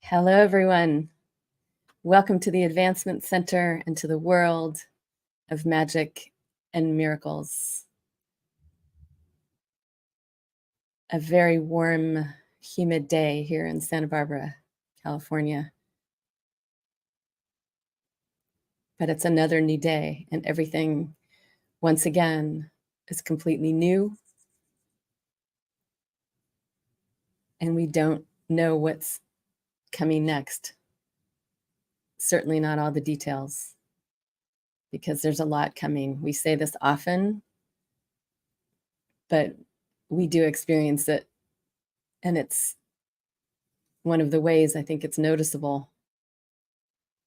Hello, everyone. Welcome to the Advancement Center and to the world of magic and miracles. A very warm, humid day here in Santa Barbara, California. But it's another new day, and everything, once again, is completely new. And we don't know what's coming next. Certainly not all the details, because there's a lot coming. We say this often, but we do experience it. And it's one of the ways I think it's noticeable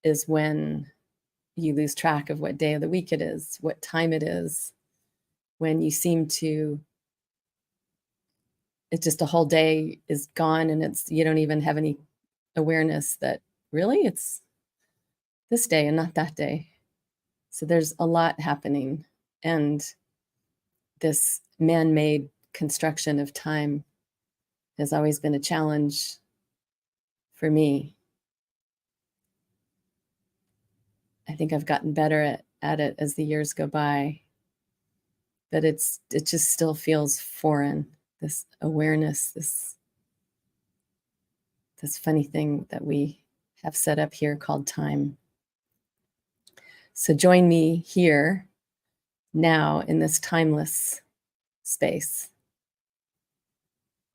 is when you lose track of what day of the week it is, what time it is, when you seem to, it's just a whole day is gone and you don't even have any awareness that really it's this day and not that day. So there's a lot happening. And this man-made construction of time has always been a challenge for me. I think I've gotten better at it as the years go by, but it just still feels foreign, this awareness, this funny thing that we have set up here called time. So join me here now in this timeless space.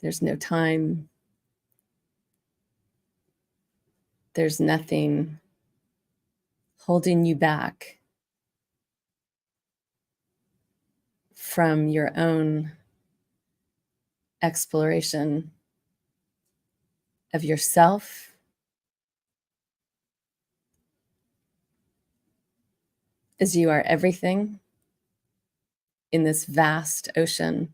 There's no time. There's nothing holding you back from your own exploration of yourself, as you are everything in this vast ocean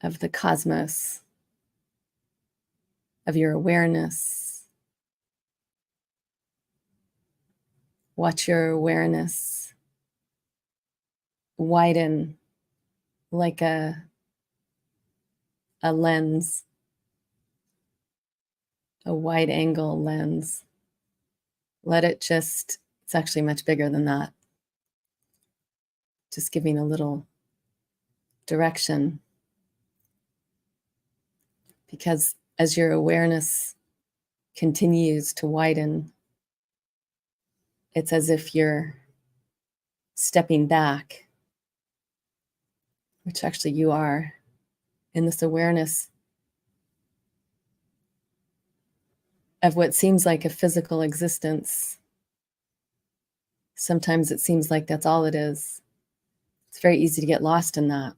of the cosmos, of your awareness. Watch your awareness widen like a lens, a wide angle lens. Let it it's actually much bigger than that. Just giving a little direction. Because as your awareness continues to widen, it's as if you're stepping back, which actually you are, in this awareness of what seems like a physical existence. Sometimes it seems like that's all it is. It's very easy to get lost in that.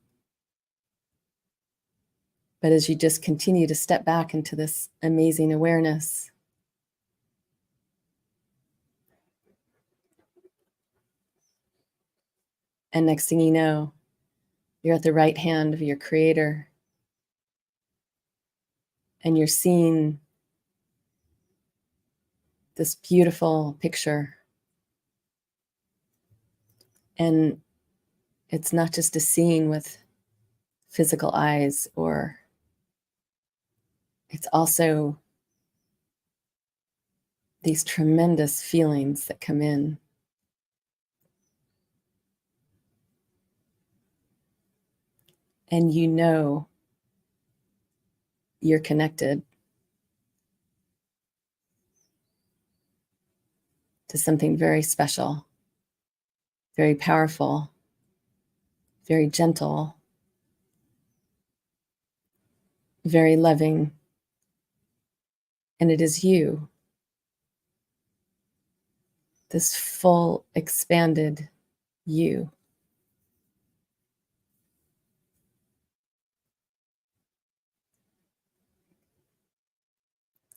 But as you just continue to step back into this amazing awareness, and next thing you know, you're at the right hand of your creator, and you're seeing this beautiful picture. And it's not just a seeing with physical eyes, or it's also these tremendous feelings that come in. And you know you're connected to something very special, very powerful, very gentle, very loving. And it is you, this full, expanded you.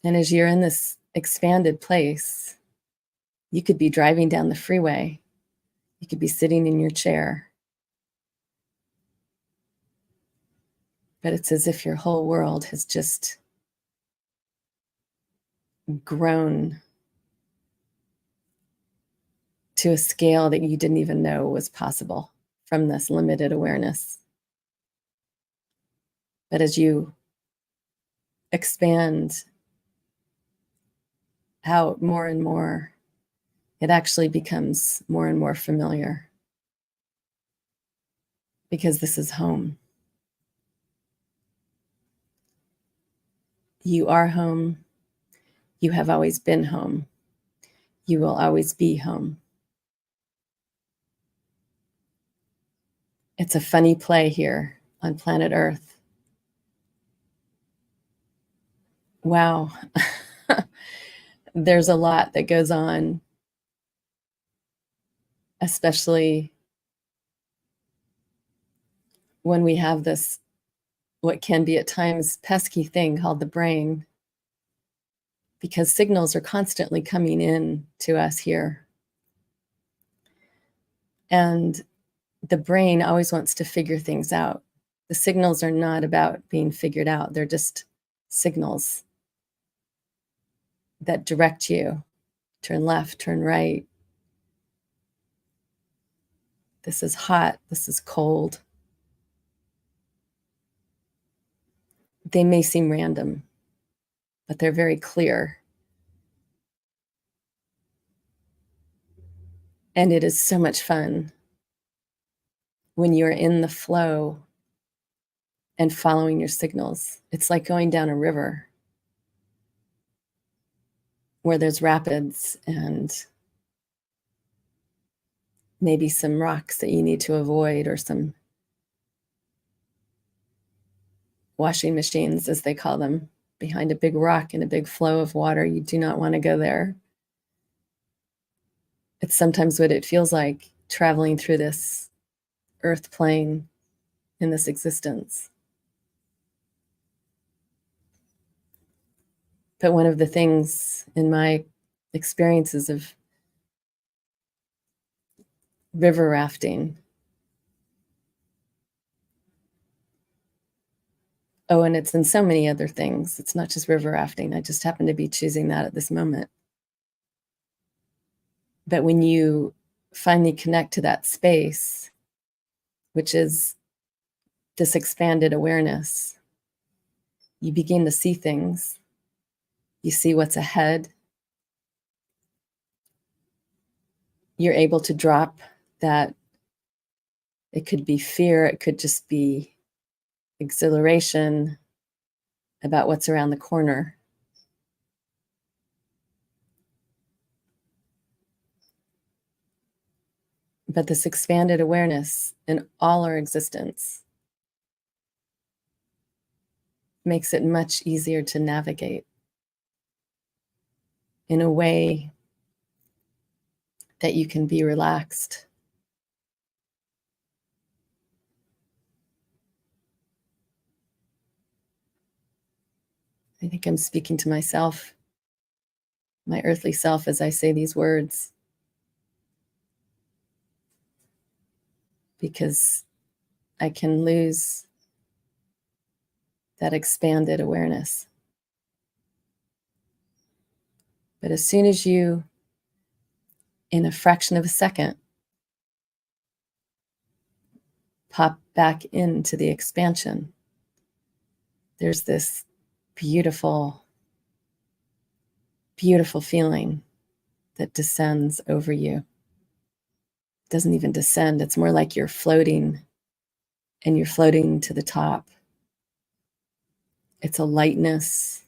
And as you're in this expanded place, you could be driving down the freeway. You could be sitting in your chair. But it's as if your whole world has just grown to a scale that you didn't even know was possible from this limited awareness. But as you expand out more and more, it actually becomes more and more familiar, because this is home. You are home. You have always been home. You will always be home. It's a funny play here on planet Earth. Wow. There's a lot that goes on, especially when we have this, what can be at times pesky thing called the brain, because signals are constantly coming in to us here. And the brain always wants to figure things out. The signals are not about being figured out. They're just signals that direct you. Turn left, turn right. This is hot, this is cold. They may seem random, but they're very clear. And it is so much fun when you're in the flow and following your signals. It's like going down a river where there's rapids and maybe some rocks that you need to avoid, or some washing machines, as they call them, behind a big rock and a big flow of water. You do not want to go there. It's sometimes what it feels like traveling through this earth plane in this existence. But one of the things in my experiences of river rafting, oh, and it's in so many other things. It's not just river rafting. I just happen to be choosing that at this moment. But when you finally connect to that space, which is this expanded awareness, you begin to see things. You see what's ahead. You're able to drop that. It could be fear. It could just be exhilaration about what's around the corner. But this expanded awareness in all our existence makes it much easier to navigate in a way that you can be relaxed. I think I'm speaking to myself, my earthly self, as I say these words, because I can lose that expanded awareness. But as soon as you, in a fraction of a second, pop back into the expansion, there's this beautiful, beautiful feeling that descends over you. It doesn't even descend. It's more like you're floating, and you're floating to the top. It's a lightness.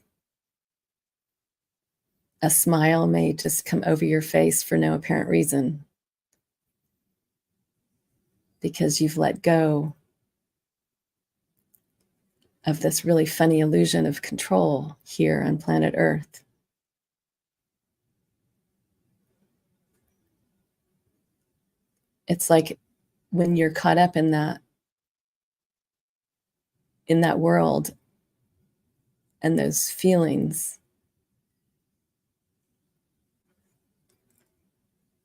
A smile may just come over your face for no apparent reason, because you've let go of this really funny illusion of control here on planet Earth. It's like when you're caught up in that world and those feelings,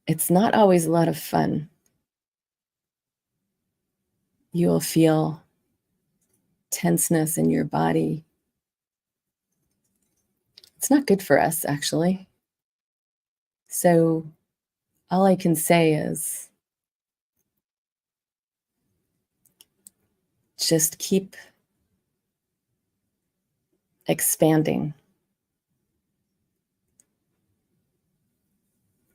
it's not always a lot of fun. You will feel tenseness in your body. It's not good for us, actually. So all I can say is just keep expanding.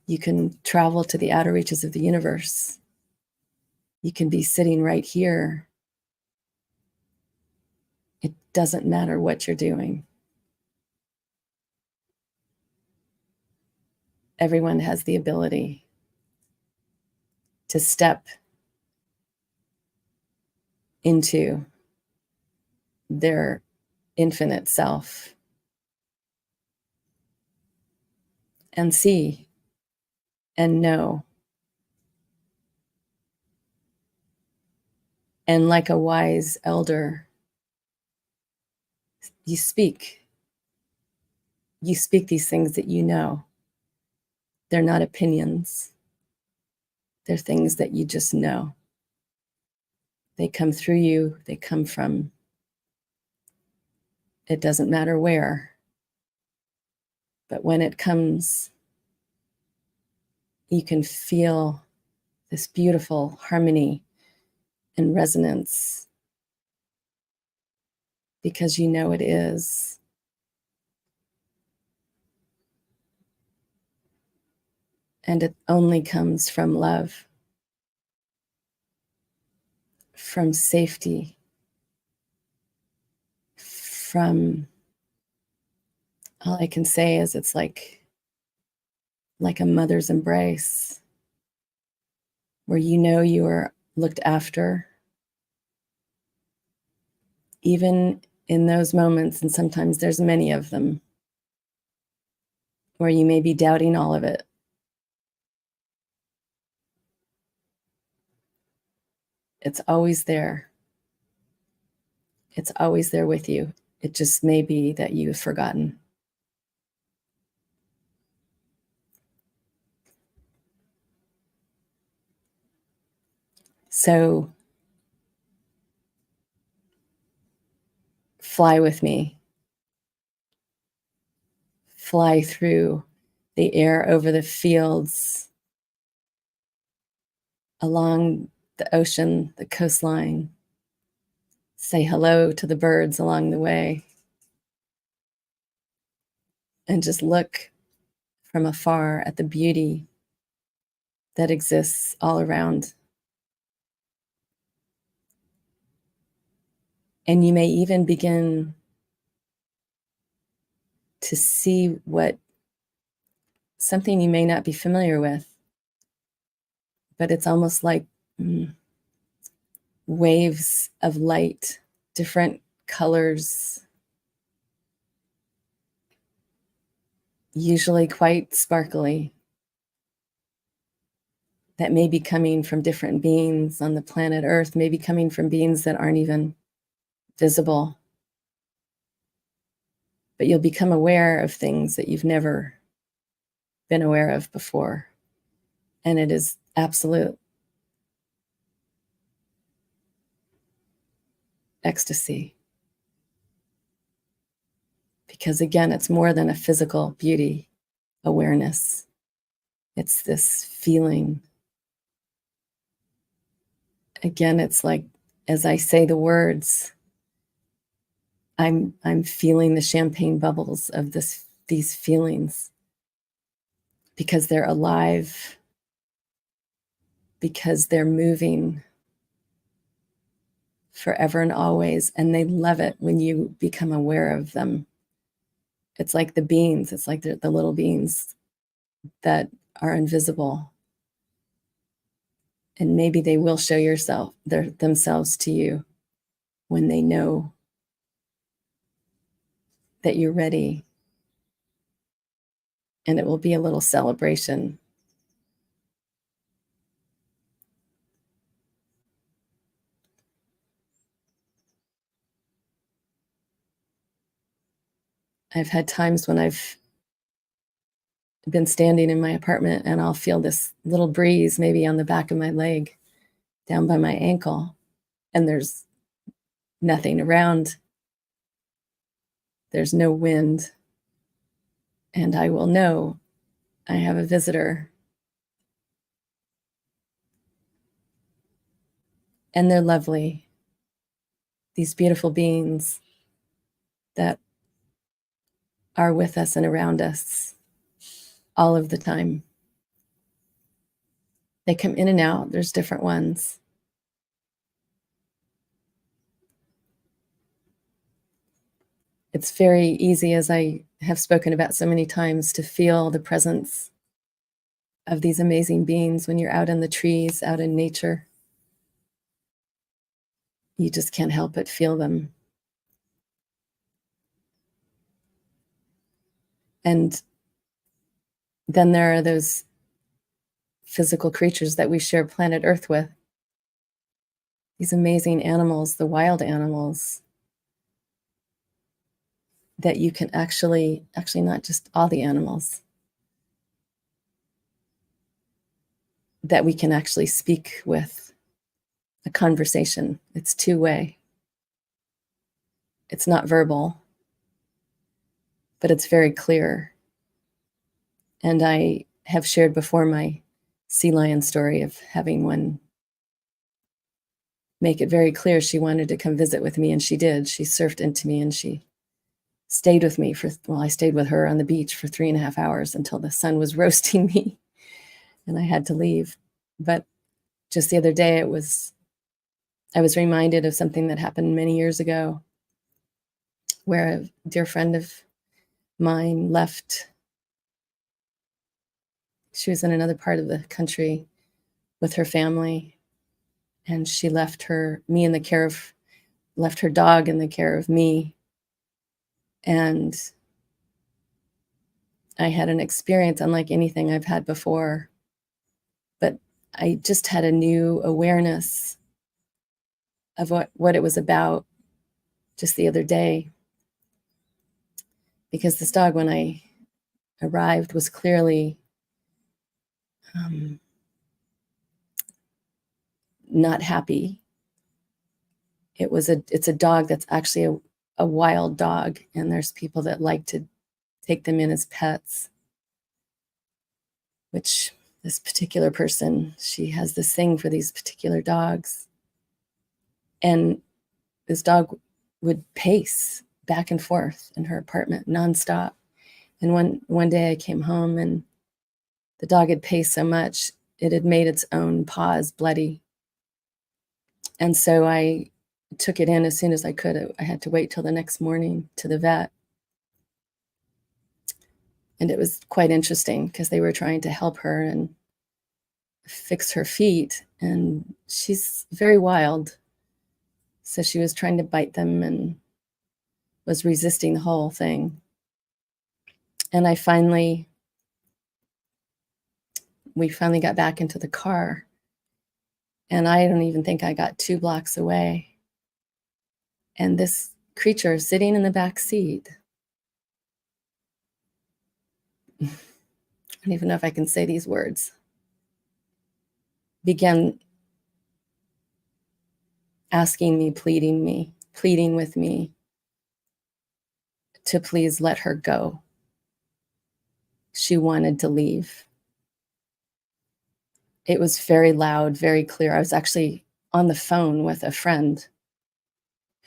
You can travel to the outer reaches of the universe. You can be sitting right here. It doesn't matter what you're doing. Everyone has the ability to step into their infinite self and see and know. And like a wise elder, you speak. You speak these things that you know. They're not opinions. They're things that you just know. They come through you. They come from, it doesn't matter where. But when it comes, you can feel this beautiful harmony and resonance because you know it is. And it only comes from love, from safety, from, all I can say is it's like a mother's embrace where you know you are looked after, even in those moments, and sometimes there's many of them, where you may be doubting all of it. It's always there. It's always there with you. It just may be that you've forgotten. So fly with me. Fly through the air over the fields, along the ocean, the coastline. Say hello to the birds along the way. And just look from afar at the beauty that exists all around. And you may even begin to see what something you may not be familiar with, but it's almost like waves of light, different colors, usually quite sparkly, that may be coming from different beings on the planet Earth, maybe coming from beings that aren't even visible. But you'll become aware of things that you've never been aware of before. And it is absolute ecstasy. Because again, it's more than a physical beauty awareness. It's this feeling. Again, it's like, as I say the words, I'm feeling the champagne bubbles of these feelings because they're alive, because they're moving forever and always, and they love it when you become aware of them. It's like the beings, it's like the little beings that are invisible. And maybe they will show themselves to you when they know that you're ready. And it will be a little celebration. I've had times when I've been standing in my apartment and I'll feel this little breeze maybe on the back of my leg down by my ankle, and there's nothing around. There's no wind. And I will know I have a visitor. And they're lovely. These beautiful beings that are with us and around us all of the time. They come in and out. There's different ones. It's very easy, as I have spoken about so many times, to feel the presence of these amazing beings when you're out in the trees, out in nature. You just can't help but feel them. And then there are those physical creatures that we share planet Earth with. These amazing animals, the wild animals, that you can actually not just all the animals, that we can actually speak with a conversation. It's two-way. It's not verbal, but it's very clear. And I have shared before my sea lion story of having one make it very clear she wanted to come visit with me, and she did. She surfed into me and she stayed with me I stayed with her on the beach for 3.5 hours until the sun was roasting me and I had to leave. But just the other day, I was reminded of something that happened many years ago, where a dear friend of mine left. She was in another part of the country with her family, and she left her dog in the care of me. And I had an experience unlike anything I've had before, but I just had a new awareness of what it was about just the other day. Because this dog, when I arrived, was clearly not happy. It's a dog that's actually a wild dog, and there's people that like to take them in as pets, which this particular person, she has this thing for these particular dogs. And this dog would pace back and forth in her apartment nonstop. And one day I came home, and the dog had paced so much, it had made its own paws bloody. And so I took it in as soon as I could. I had to wait till the next morning to the vet. And it was quite interesting because they were trying to help her and fix her feet. And she's very wild. So she was trying to bite them and was resisting the whole thing. And we finally got back into the car. And I don't even think I got 2 blocks away. And this creature sitting in the back seat, I don't even know if I can say these words, began asking me, pleading with me to please let her go. She wanted to leave. It was very loud, very clear. I was actually on the phone with a friend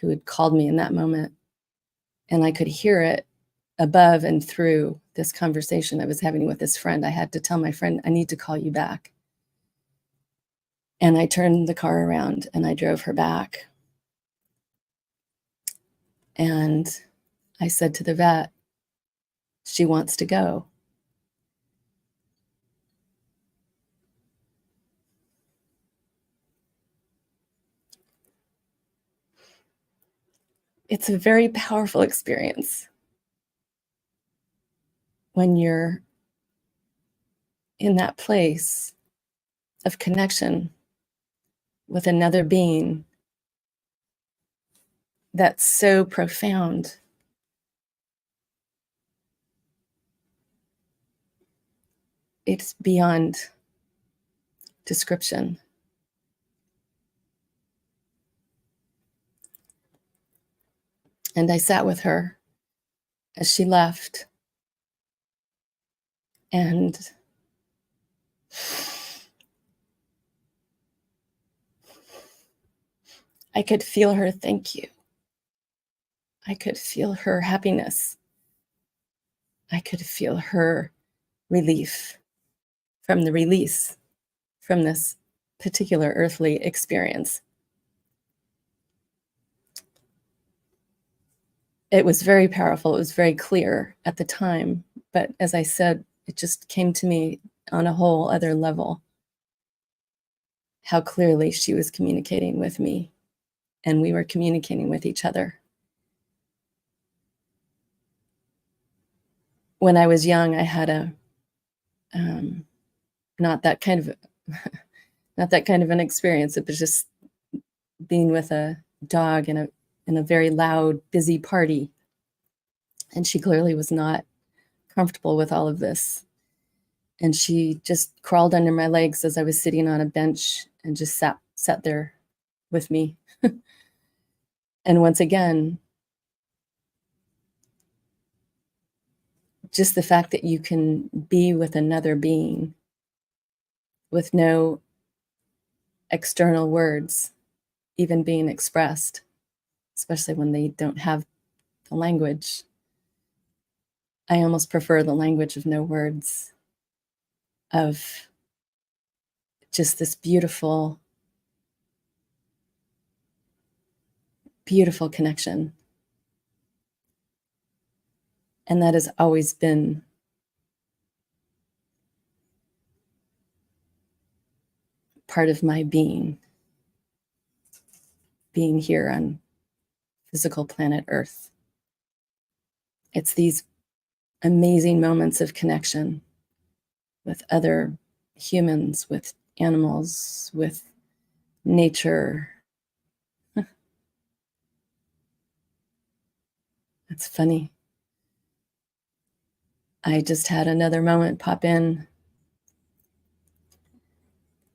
who had called me in that moment, and I could hear it above and through this conversation I was having with this friend. I had to tell my friend, I need to call you back. And I turned the car around and I drove her back. And I said to the vet, she wants to go. It's a very powerful experience when you're in that place of connection with another being that's so profound. It's beyond description. And I sat with her as she left, and I could feel her thank you. I could feel her happiness I could feel her relief from the release from this particular earthly experience. It was very powerful. It was very clear at the time. But as I said, it just came to me on a whole other level how clearly she was communicating with me and we were communicating with each other. When I was young, I had a not that kind of not that kind of an experience. It was just being with a dog in a very loud, busy party. And she clearly was not comfortable with all of this. And she just crawled under my legs as I was sitting on a bench and just sat there with me. And once again, just the fact that you can be with another being with no external words even being expressed, especially when they don't have the language. I almost prefer the language of no words, of just this beautiful, beautiful connection. And that has always been part of my being here on physical planet Earth. It's these amazing moments of connection with other humans, with animals, with nature. It's funny. I just had another moment pop in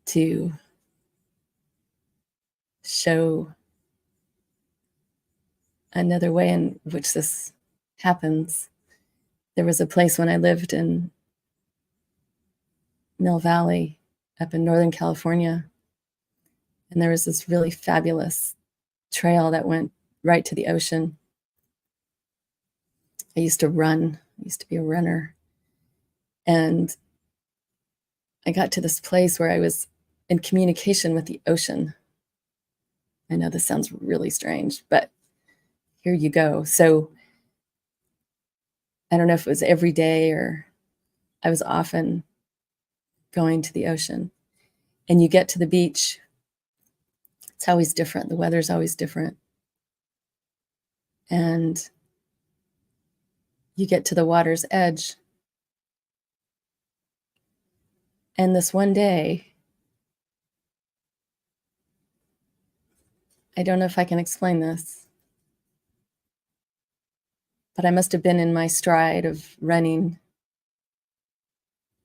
to show another way in which this happens. There was a place when I lived in Mill Valley up in Northern California, and there was this really fabulous trail that went right to the ocean. I used to run. I used to be a runner. And I got to this place where I was in communication with the ocean. I know this sounds really strange, but here you go. So I don't know if it was every day or I was often going to the ocean. And you get to the beach, it's always different. The weather's always different. And you get to the water's edge. And this one day, I don't know if I can explain this, but I must have been in my stride of running.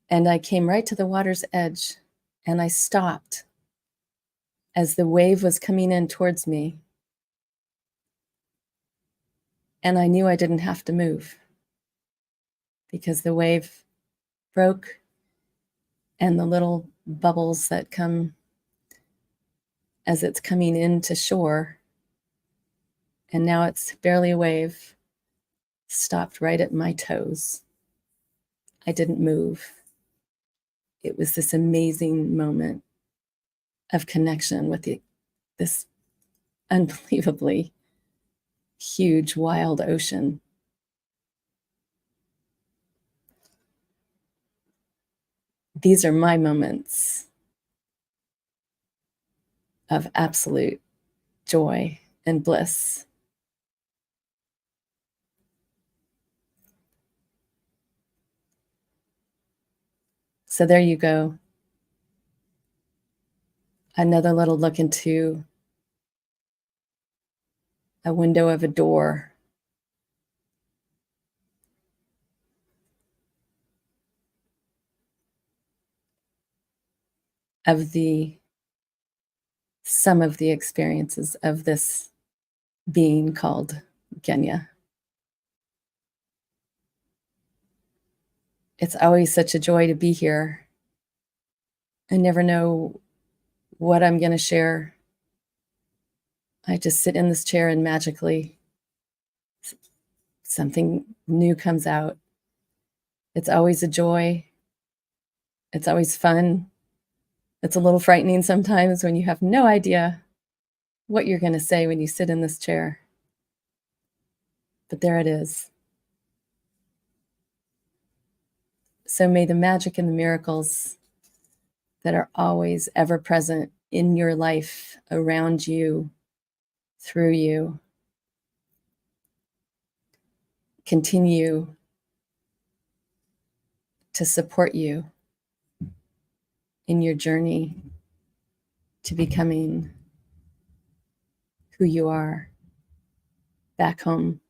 And I came right to the water's edge and I stopped as the wave was coming in towards me. And I knew I didn't have to move because the wave broke and the little bubbles that come as it's coming into shore, and now it's barely a wave, stopped right at my toes. I didn't move. It was this amazing moment of connection with this unbelievably huge, wild ocean. These are my moments of absolute joy and bliss. So there you go. Another little look into a window of a door. Of some of the experiences of this being called Genya. It's always such a joy to be here. I never know what I'm going to share. I just sit in this chair and magically something new comes out. It's always a joy. It's always fun. It's a little frightening sometimes when you have no idea what you're going to say when you sit in this chair. But there it is. So may the magic and the miracles that are always ever present in your life, around you, through you, continue to support you in your journey to becoming who you are back home,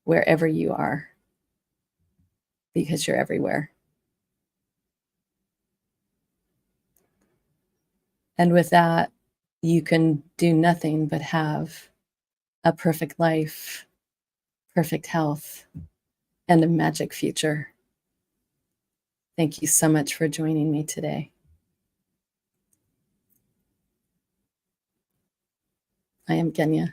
wherever you are, because you're everywhere. And with that, you can do nothing but have a perfect life, perfect health, and a magic future. Thank you so much for joining me today. I am Genya.